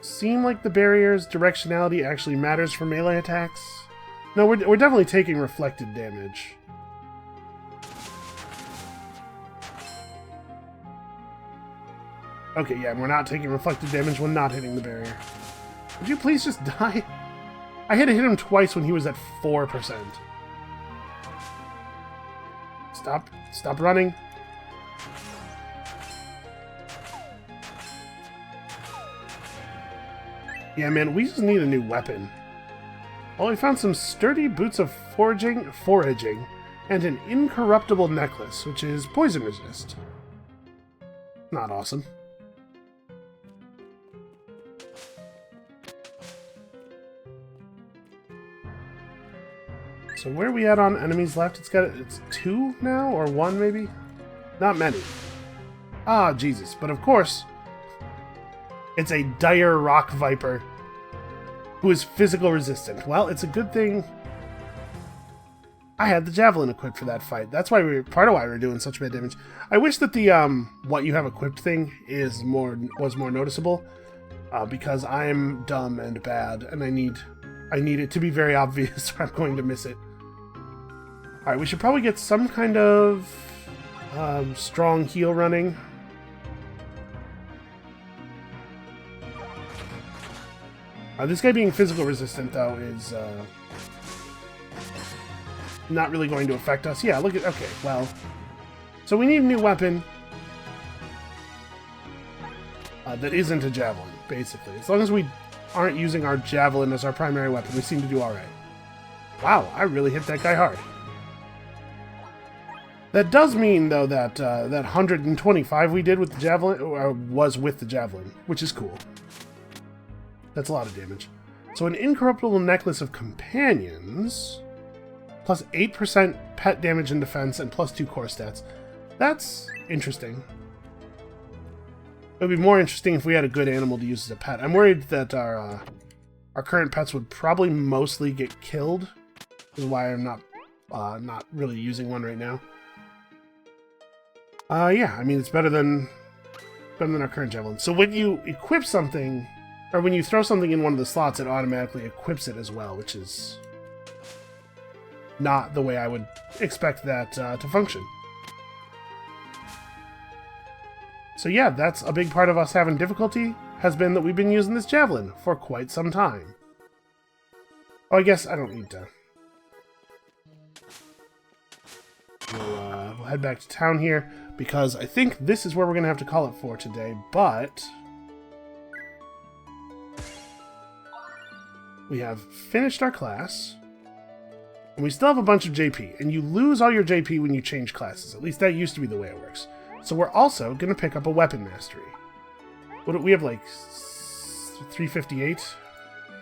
S1: seem like the barrier's directionality actually matters for melee attacks. No, we're definitely taking reflected damage. Okay, yeah, we're not taking reflected damage when not hitting the barrier. Would you please just die? I had to hit him twice when he was at 4%. Stop running. Yeah, man, we just need a new weapon. Well, we found some sturdy boots of foraging, and an incorruptible necklace, which is poison resist. Not awesome. So where are we at on enemies left? It's 2 now, or 1 maybe? Not many. Ah, Jesus. But of course, it's a dire rock viper who is physical resistant. Well, it's a good thing I had the javelin equipped for that fight. That's why part of why we were doing such bad damage. I wish that the what you have equipped thing was more noticeable, because I'm dumb and bad, and I need it to be very obvious or I'm going to miss it. Alright, we should probably get some kind of strong heal running. This guy being physical resistant, though, is not really going to affect us. Yeah, look at... Okay, well... So we need a new weapon that isn't a javelin, basically. As long as we aren't using our javelin as our primary weapon, we seem to do alright. Wow, I really hit that guy hard. That does mean, though, that that 125 we did with the javelin was with the javelin, which is cool. That's a lot of damage. So an incorruptible necklace of companions, plus 8% pet damage and defense, and plus 2 core stats. That's interesting. It would be more interesting if we had a good animal to use as a pet. I'm worried that our current pets would probably mostly get killed. This is why I'm not really using one right now. Yeah, I mean, it's better than our current javelin. So when you equip something, or when you throw something in one of the slots, it automatically equips it as well, which is not the way I would expect that to function. So yeah, that's a big part of us having difficulty, has been that we've been using this javelin for quite some time. Oh, I guess I don't need to... We'll head back to town here, because I think this is where we're going to have to call it for today, but we have finished our class, and we still have a bunch of JP, and you lose all your JP when you change classes. At least that used to be the way it works. So we're also going to pick up a weapon mastery. What do we have, like 358?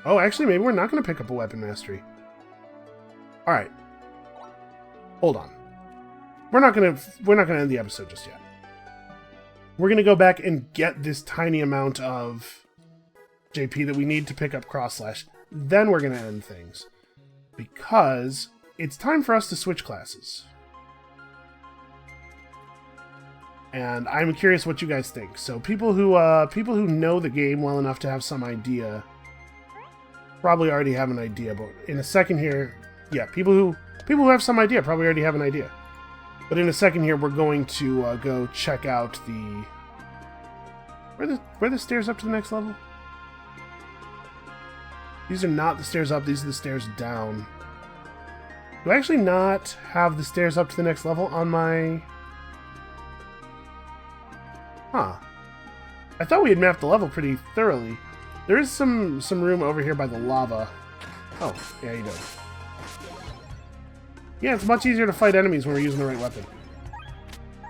S1: Oh, actually, maybe we're not going to pick up a weapon mastery. All right. Hold on. We're not going to end the episode just yet. We're going to go back and get this tiny amount of JP that we need to pick up cross slash. Then we're going to end things, because it's time for us to switch classes. And I'm curious what you guys think. So people who know the game well enough to have some idea probably already have an idea. But in a second here, yeah, people who have some idea probably already have an idea. But in a second here, we're going to go check out the where the stairs up to the next level. These are not the stairs up. These are the stairs down. Do I actually not have the stairs up to the next level on my? Huh. I thought we had mapped the level pretty thoroughly. There is some room over here by the lava. Oh, yeah, you do. Yeah, it's much easier to fight enemies when we're using the right weapon.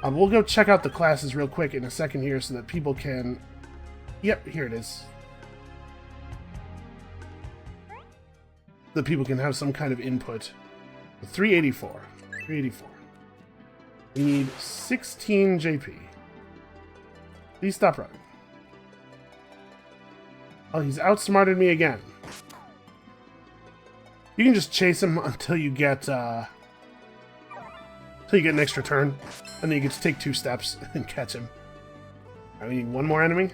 S1: We'll go check out the classes real quick in a second here so that people can... Yep, here it is. That people can have some kind of input. 384. 384. We need 16 JP. Please stop running. Oh, he's outsmarted me again. You can just chase him until you get an extra turn, and then you get to take 2 steps and catch him. Alright, we need one more enemy.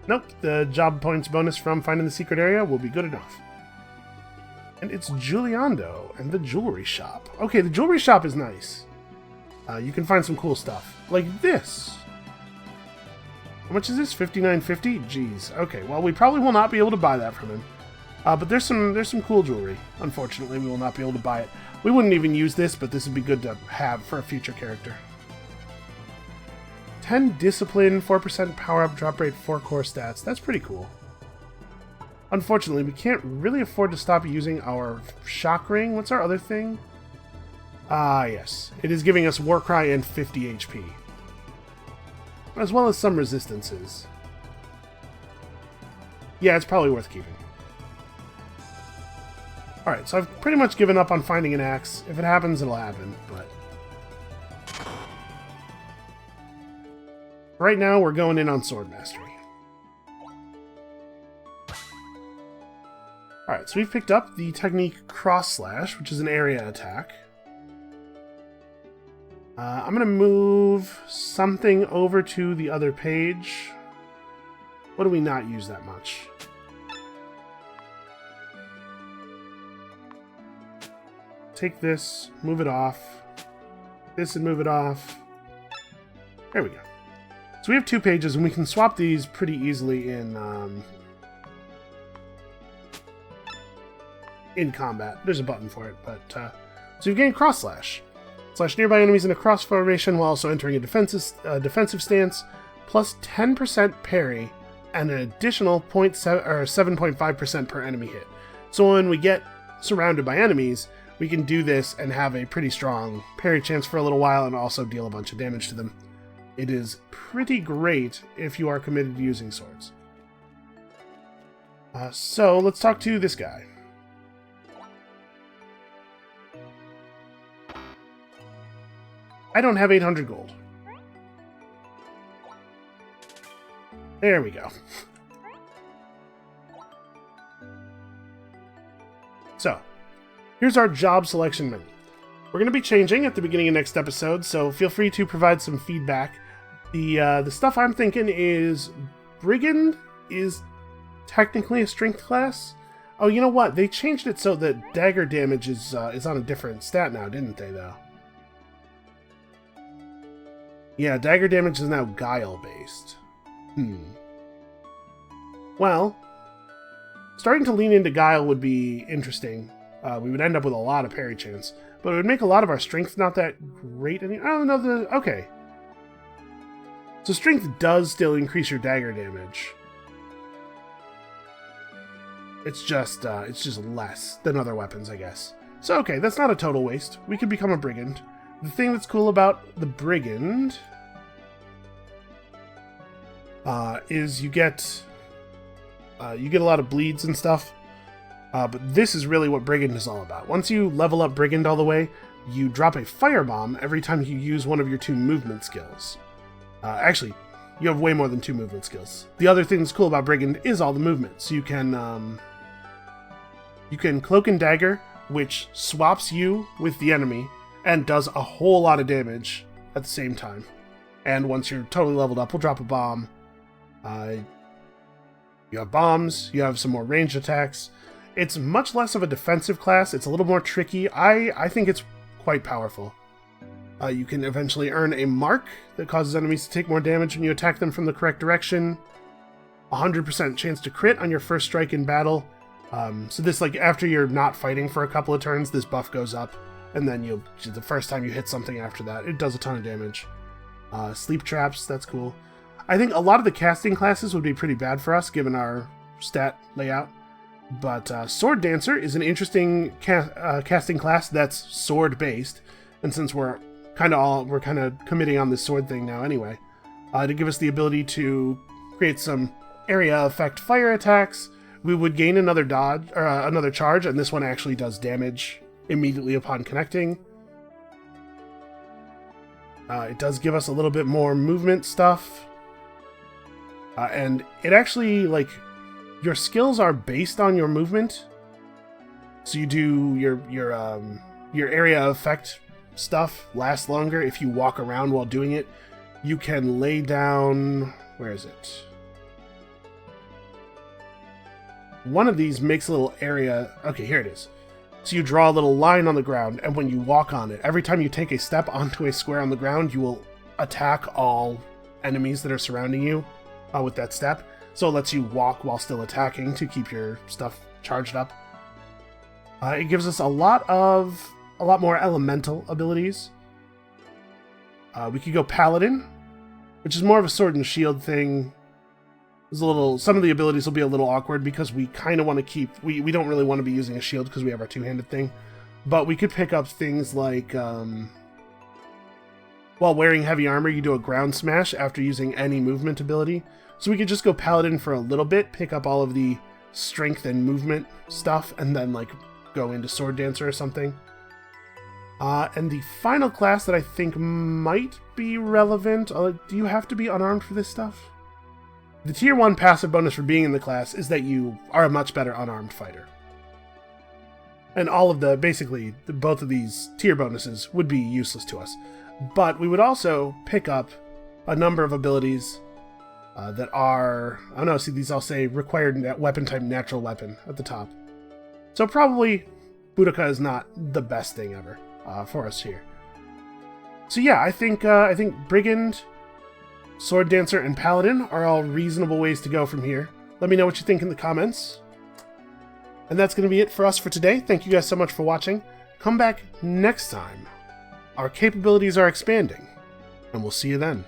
S1: Nope, the job points bonus from finding the secret area will be good enough. And it's Giuliando and the jewelry shop. Okay, the jewelry shop is nice. You can find some cool stuff. Like this. How much is this? $59.50? Jeez. Okay, well, we probably will not be able to buy that from him. But there's some cool jewelry. Unfortunately, we will not be able to buy it. We wouldn't even use this, but this would be good to have for a future character. 10 discipline, 4% power-up, drop rate, 4 core stats. That's pretty cool. Unfortunately, we can't really afford to stop using our shock ring. What's our other thing? Yes. It is giving us Warcry and 50 HP. As well as some resistances. Yeah, it's probably worth keeping. Alright, so I've pretty much given up on finding an axe. If it happens, it'll happen, but... Right now, we're going in on Sword Mastery. Alright, so we've picked up the technique Cross Slash, which is an area attack. I'm going to move something over to the other page. What do we not use that much? Take this, move it off. This and move it off. There we go. So we have 2 pages, and we can swap these pretty easily in combat. There's a button for it, but so you've gained Cross Slash. Slash nearby enemies in a cross formation while also entering a defensive stance, plus 10% parry, and an additional 7.5% per enemy hit. So when we get surrounded by enemies, we can do this and have a pretty strong parry chance for a little while and also deal a bunch of damage to them. It is pretty great if you are committed to using swords. So let's talk to this guy. I don't have 800 gold. There we go. So, here's our job selection menu. We're going to be changing at the beginning of next episode, so feel free to provide some feedback. The stuff I'm thinking is Brigand is technically a strength class. Oh, you know what? They changed it so that dagger damage is on a different stat now, didn't they, though? Yeah, dagger damage is now Guile-based. Well, starting to lean into Guile would be interesting. We would end up with a lot of parry chance. but it would make a lot of our strength not that great. I don't know okay. So strength does still increase your dagger damage. It's just less than other weapons, I guess. So okay, that's not a total waste. We could become a brigand. The thing that's cool about the brigand is you get a lot of bleeds and stuff. But this is really what brigand is all about. Once you level up brigand all the way, you drop a firebomb every time you use one of your 2 movement skills. Actually, you have way more than 2 movement skills. The other thing that's cool about brigand is all the movement. So you can cloak and dagger, which swaps you with the enemy and does a whole lot of damage at the same time. And once you're totally leveled up, we'll drop a bomb. You have bombs, you have some more ranged attacks. It's much less of a defensive class, it's a little more tricky. I think it's quite powerful. You can eventually earn a mark that causes enemies to take more damage when you attack them from the correct direction. 100% chance to crit on your first strike in battle. So this, like, after you're not fighting for a couple of turns, this buff goes up. And then the first time you hit something after that, it does a ton of damage. Sleep traps, that's cool. I think a lot of the casting classes would be pretty bad for us, given our stat layout. But Sword Dancer is an interesting casting class that's sword-based. And since we're kind of committing on this sword thing now anyway, to give us the ability to create some area effect fire attacks, we would gain another dodge or another charge, and this one actually does damage immediately upon connecting. It does give us a little bit more movement stuff, and it actually, like, your skills are based on your movement. So you do your area effect stuff lasts longer if you walk around while doing it. You can lay down... where is it? One of these makes a little area... okay, here it is. So you draw a little line on the ground, and when you walk on it, every time you take a step onto a square on the ground, you will attack all enemies that are surrounding you with that step. So it lets you walk while still attacking to keep your stuff charged up. It gives us a lot more elemental abilities. We could go Paladin, which is more of a sword and shield thing. Some of the abilities will be a little awkward because we kind of want to keep... We don't really want to be using a shield because we have our two-handed thing. But we could pick up things like... while wearing heavy armor, you do a ground smash after using any movement ability. So we could just go Paladin for a little bit, pick up all of the strength and movement stuff, and then, like, go into Sword Dancer or something. And the final class that I think might be relevant... do you have to be unarmed for this stuff? The Tier 1 passive bonus for being in the class is that you are a much better unarmed fighter. And all of both of these tier bonuses would be useless to us. But we would also pick up a number of abilities that are... I don't know, see, these all say required weapon type natural weapon at the top. So probably Boudica is not the best thing ever for us here. So yeah, I think Brigand, Sword Dancer, and Paladin are all reasonable ways to go from here. Let me know what you think in the comments. And that's going to be it for us for today. Thank you guys so much for watching. Come back next time. Our capabilities are expanding, and we'll see you then.